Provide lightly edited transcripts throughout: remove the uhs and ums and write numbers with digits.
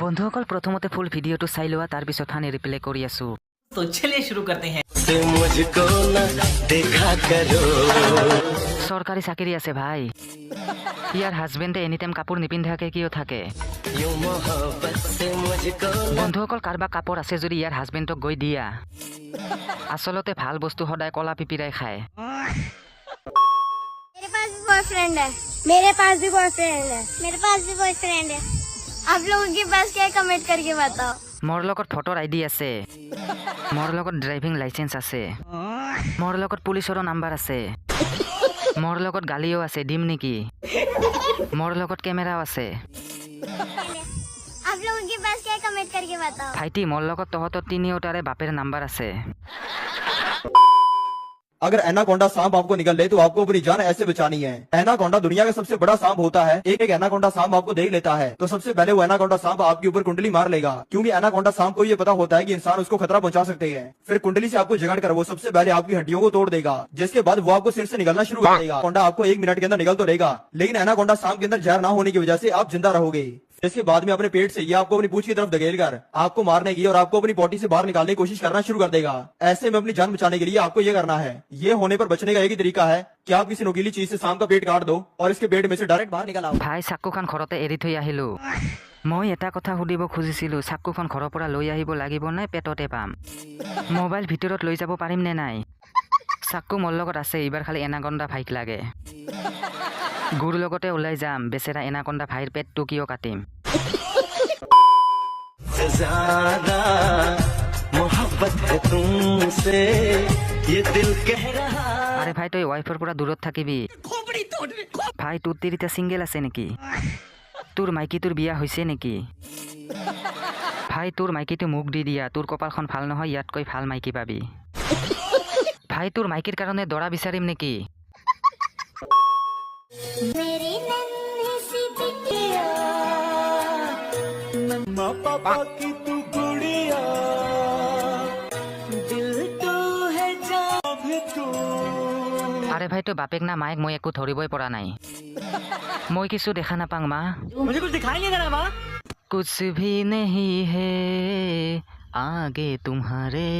বন্ধুসকল প্ৰথমতে ফুল ভিডিঅ'টো চাই লোৱা তাৰ পিছত হানি ৰিপ্লে কৰি আছো। तो चलिए शुरू करते हैं। চৰকাৰী চাকৰি আছে ভাই। ইয়াৰ হাজবেণ্ডে এনি টাইম কাপোৰ নিপিন্ধাকে কিয় থাকে? বন্ধুসকল কাৰোবাৰ কাপোৰ আছে যদি ইয়াৰ হাজবেণ্ডক গৈ দিয়া। আচলতে ভাল বস্তু সদায় কলা পিপিৰাই খায়। मेरे पास भी बॉयफ्रेंड है। मेरे पास भी बॉयफ्रेंड है। मेरे पास भी बॉयफ्रेंड है। आप लोगों के पास क्या कमेंट करके बताओ। মোৰ লগত ভোটৰ আইডি আছে। মোৰ লগত ড্ৰাইভিং লাইসেন্স আছে। মোৰ লগত পুলিচৰ নাম্বাৰ আছে। মোৰ লগত গালিও আছে, দিম নেকি? মোৰ লগত কেমেৰাও আছে। आप लोगों के पास क्या कमेंट करके बताओ। ভাইটি মোৰ লগত তহঁতৰ তিনিওটাৰে বাপেৰ নাম্বাৰ আছে। अगर एनाकोंडा सांप आपको निकल ले तो आपको अपनी जान ऐसे बचानी है। एनाकोंडा दुनिया का सबसे बड़ा सांप होता है। एक एक एनाकोंडा सांप आपको देख लेता है तो सबसे पहले वो एनाकोंडा सांप आपके ऊपर कुंडली मार लेगा, क्योंकि एनाकोंडा सांप को ये पता होता है कि इंसान उसको खतरा पहुंचा सकते हैं। फिर कुंडली से आपको जगाड़ कर वो सबसे पहले आपकी हड्डियों को तोड़ देगा, जिसके बाद वो आपको सिर से निकलना शुरू कर देगा। कोंडा आपको 1 मिनट के अंदर निकल तो रहेगा, लेकिन एनाकोंडा सांप के अंदर जहर ना होने की वजह से आप जिंदा रहोगे। इसके बाद में अपने पेट से ये आपको अपनी पूंछ की तरफ धकेल कर आपको मारने की और आपको अपनी पोटी से बाहर निकालने की कोशिश करना शुरू कर देगा। ऐसे में अपनी जान बचाने के लिए आपको ये करना है। ये होने पर बचने का एक ही तरीका है कि आप किसी नुकीली चीज से सांप का पेट काट दो और इसके पेट में से डायरेक्ट बाहर निकल आओ। ভাই চাকুখন ঘৰতে এৰি থৈ আহিলো। মই এটা কথা সুধিব খুজিছিলো, চাকুখন ঘৰৰ পৰা লৈ আহিব লাগিব নে পেটতে পাম? মোবাইল ভিতৰত লৈ যাব পাৰিম নে নাই? চাকু মোৰ লগত আছে, এইবাৰ খালি এনাকণ্ডা ভাইক লাগে। গুৰ লগতে ওলাই যাম, বেচেৰা এনাকণ্ডা ভাইৰ পেটটো কিয় কাটিম? আৰে ভাই তই ওয়াইফৰ পৰা দূৰত থাকিবি। ভাই তোৰ তিৰিটা চিংগেল আছে নেকি? তোৰ মাইকীটোৰ বিয়া হৈছে নেকি? ভাই তোৰ মাইকীটো মোক দি দিয়া, তোৰ কপালখন ভাল নহয়, ইয়াতকৈ ভাল মাইকী পাবি। ভাই তোৰ মাইকীৰ কাৰণে দৰা বিচাৰিম নেকি? मेरी नन्ही सी बिटिया मम्मा पापा की तू गुड़िया, दिल तो है जान भी तू। আরে ভাই তো বাপেক না মায়েক মই একো ধৰিবই পৰা নাই। মই কিছু দেখা নাপাং মা। मुझे कुछ दिखाई नहीं दे रहा माँ। कुछ भी नहीं है आगे तुम्हारे।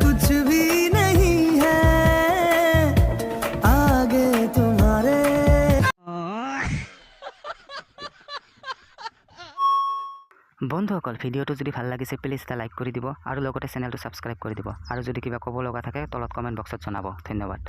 कुछ भी नहीं है आगे तुम्हारे। বন্ধুসকল ভিডিঅ'টো যদি ভাল লাগিছে প্লিজ এটা লাইক কৰি দিব আৰু লগতে চেনেলটো ছাবস্ক্ৰাইব কৰি দিব আৰু যদি কিবা ক'ব লগা থাকে তলত কমেণ্ট বক্সত জনাব। ধন্যবাদ।